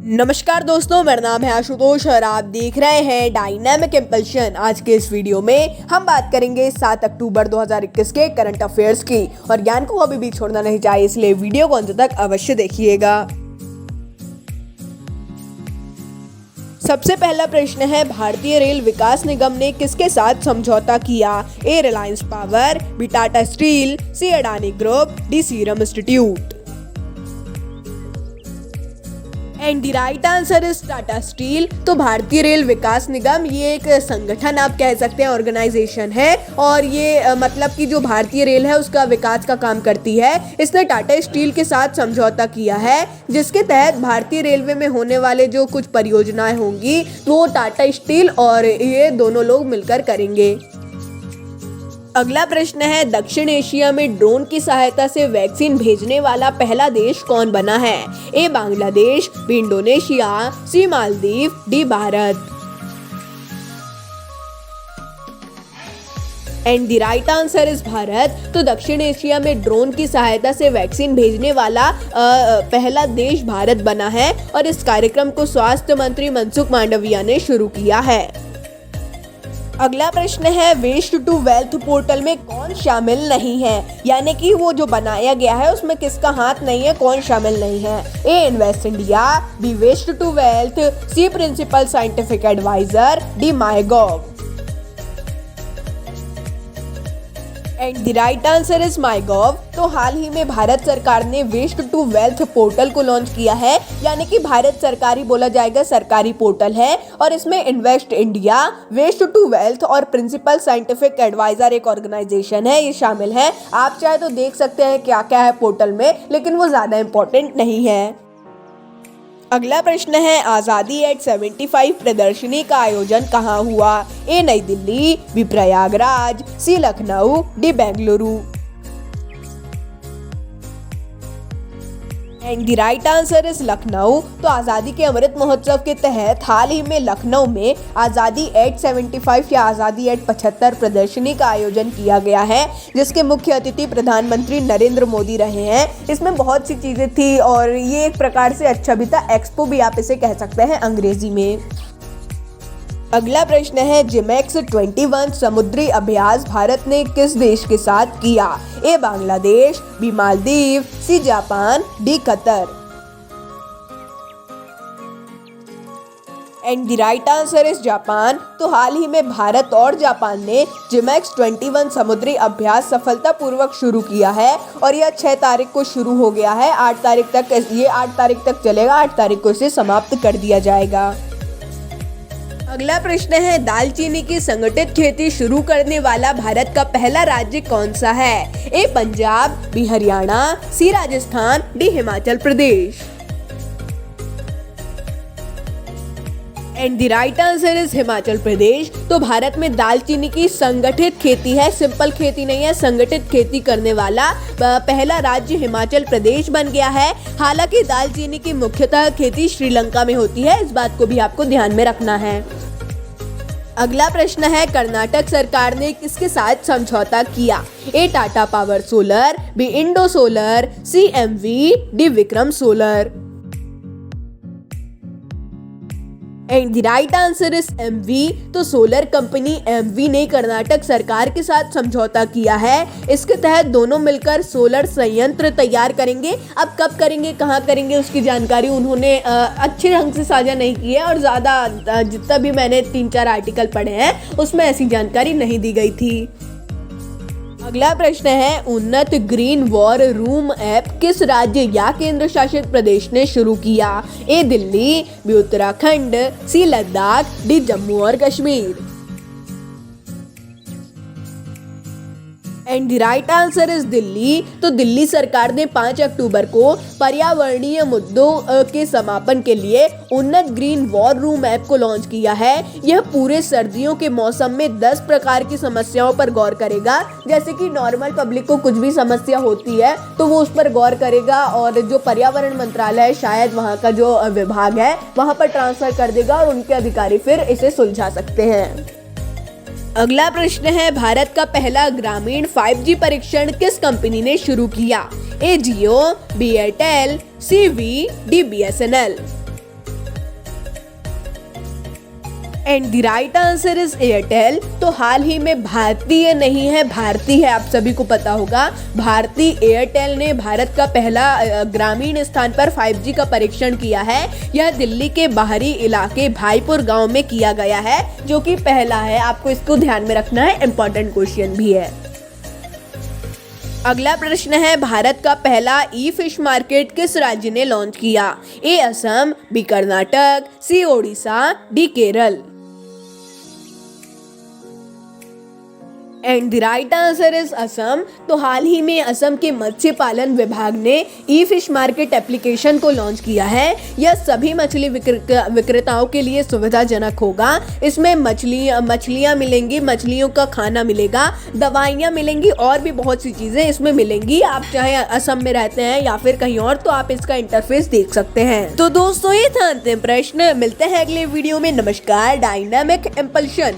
नमस्कार दोस्तों, मेरा नाम है आशुतोष और आप देख रहे हैं डायनामिक इम्पल्शन। आज के इस वीडियो में हम बात करेंगे 7 अक्टूबर 2021 के करंट अफेयर्स की। और ज्ञान को कभी भी छोड़ना नहीं चाहिए, इसलिए वीडियो को अंत तक अवश्य देखिएगा। सबसे पहला प्रश्न है, भारतीय रेल विकास निगम ने किसके साथ समझौता किया? A Reliance power, B Tata steel, C Adani group, D Serum Institute. And the right answer is Tata steel. तो भारतीय रेल विकास निगम ये एक संगठन आप कह सकते हैं, ऑर्गेनाइजेशन है, और ये मतलब कि जो भारतीय रेल है उसका विकास का काम करती है। इसने टाटा स्टील के साथ समझौता किया है, जिसके तहत भारतीय रेलवे में होने वाले जो कुछ परियोजनाएं होंगी वो टाटा स्टील और ये दोनों लोग मिलकर करेंगे। अगला प्रश्न है, दक्षिण एशिया में ड्रोन की सहायता से वैक्सीन भेजने वाला पहला देश कौन बना है? A Bangladesh, B Indonesia, C Maldives, D Bharat. And the right answer is Bharat. तो दक्षिण एशिया में ड्रोन की सहायता से वैक्सीन भेजने वाला पहला देश भारत बना है, और इस कार्यक्रम को स्वास्थ्य मंत्री मनसुख मांडविया ने शुरू किया है। अगला प्रश्न है, वेस्ट टू वेल्थ पोर्टल में कौन शामिल नहीं है? यानी कि वो जो बनाया गया है उसमें किसका हाथ नहीं है, कौन शामिल नहीं है? A invest India, B waste to wealth, C principal scientific adviser, D MyGov. And the right answer is MyGov. तो हाल ही में भारत सरकार ने वेस्ट टू वेल्थ पोर्टल को लॉन्च किया है, यानी कि भारत सरकारी बोला जाएगा, सरकारी पोर्टल है, और इसमें invest India, waste to wealth और प्रिंसिपल साइंटिफिक एडवाइजर एक ऑर्गेनाइजेशन है, ये शामिल है। आप चाहे तो देख सकते हैं क्या क्या है पोर्टल में, लेकिन वो ज्यादा इंपॉर्टेंट नहीं है। अगला प्रश्न है, आजादी एट 75 प्रदर्शनी का आयोजन कहाँ हुआ? A New Delhi, B Prayagraj, C Lucknow, D Bengaluru. And the right answer is Lucknow. तो आज़ादी के अमृत महोत्सव के तहत हाल ही में लखनऊ में आज़ादी एट 75 या आज़ादी एट 75 प्रदर्शनी का आयोजन किया गया है, जिसके मुख्य अतिथि प्रधानमंत्री नरेंद्र मोदी रहे हैं। इसमें बहुत सी चीजें थी और ये एक प्रकार से अच्छा भी था, एक्सपो भी आप इसे कह सकते हैं अंग्रेजी में। अगला प्रश्न है, जिमेक्स 21 समुद्री अभ्यास भारत ने किस देश के साथ किया? A Bangladesh, B Maldives, C Japan, D Qatar. And the right answer is Japan. तो हाल ही में भारत और जापान ने जिमेक्स 21 समुद्री अभ्यास सफलतापूर्वक शुरू किया है, और यह 6 तारीख को शुरू हो गया है। 8 तारीख तक चलेगा, 8 तारीख को इसे समाप्त कर दिया जाएगा। अगला प्रश्न है, दालचीनी की संगठित खेती शुरू करने वाला भारत का पहला राज्य कौन सा है? A Punjab, B Haryana, C Rajasthan, D Himachal Pradesh. And the right answer is Himachal Pradesh. तो भारत में दालचीनी की संगठित खेती है, सिंपल खेती नहीं है, संगठित खेती करने वाला पहला राज्य हिमाचल प्रदेश बन गया है। हालांकि दालचीनी की मुख्यतः खेती श्रीलंका में होती है, इस बात को भी आपको ध्यान में रखना है। अगला प्रश्न है, कर्नाटक सरकार ने किसके साथ समझौता किया? A Tata power solar, B Indo solar, C MV, D Vikram solar. And the right answer is MV. तो सोलर कंपनी एमवी ने कर्नाटक सरकार के साथ समझौता किया है। इसके तहत दोनों मिलकर सोलर संयंत्र तैयार करेंगे। अब कब करेंगे, कहाँ करेंगे, उसकी जानकारी उन्होंने अच्छे ढंग से साझा नहीं की है, और ज़्यादा जितना भी मैंने 3-4 आर्टिकल पढ़े हैं उसमें ऐसी जानकारी नहीं दी गई थी। अगला प्रश्न है, उन्नत ग्रीन वॉर रूम ऐप किस राज्य या केंद्र शासित प्रदेश ने शुरू किया? ए दिल्ली, बी उत्तराखंड, सी लद्दाख, डी जम्मू और Kashmir. And the right answer is Delhi. तो दिल्ली सरकार ने 5 अक्टूबर को पर्यावरणीय मुद्दों के समापन के लिए उन्नत ग्रीन वॉर रूम ऐप को लॉन्च किया है। यह पूरे सर्दियों के मौसम में 10 प्रकार की समस्याओं पर गौर करेगा। जैसे कि नॉर्मल पब्लिक को कुछ भी समस्या होती है तो वो उस पर गौर करेगा, और जो पर्यावरण मंत्रालय है, शायद वहाँ का जो विभाग है, वहाँ पर ट्रांसफर कर देगा और उनके अधिकारी फिर इसे सुलझा सकते हैं। अगला प्रश्न है, भारत का पहला ग्रामीण 5G परीक्षण किस कंपनी ने शुरू किया? A Jio, B Airtel, C Vi, D BSNL। And the right answer is Airtel. तो हाल ही में भारतीय नहीं है, भारती है, आप सभी को पता होगा। भारती एयरटेल ने भारत का पहला ग्रामीण स्थान पर 5G का परीक्षण किया है। यह दिल्ली के बाहरी इलाके भाईपुर गांव में किया गया है, जो कि पहला है। आपको इसको ध्यान में रखना है, इंपॉर्टेंट क्वेश्चन भी है। अगला प्रश्न है, भारत का पहला ई फिश मार्केट किस राज्य ने लॉन्च किया? A Assam, B Karnataka, C Odisha, D Kerala. And the right answer is Assam. तो हाल ही में असम के मत्स्य पालन विभाग ने ई फिश मार्केट एप्लीकेशन को लॉन्च किया है। यह सभी मछली विक्रेताओं के लिए सुविधाजनक होगा। इसमें मछलियां मिलेंगी, मछलियों का खाना मिलेगा, दवाइयां मिलेंगी और भी बहुत सी चीजें इसमें मिलेंगी। आप चाहे असम में रहते हैं या फिर कहीं और, तो आप इसका इंटरफेस देख सकते हैं। तो दोस्तों, ये था अंतिम प्रश्न। मिलते हैं अगले वीडियो में। नमस्कार। Dynamic impulsion.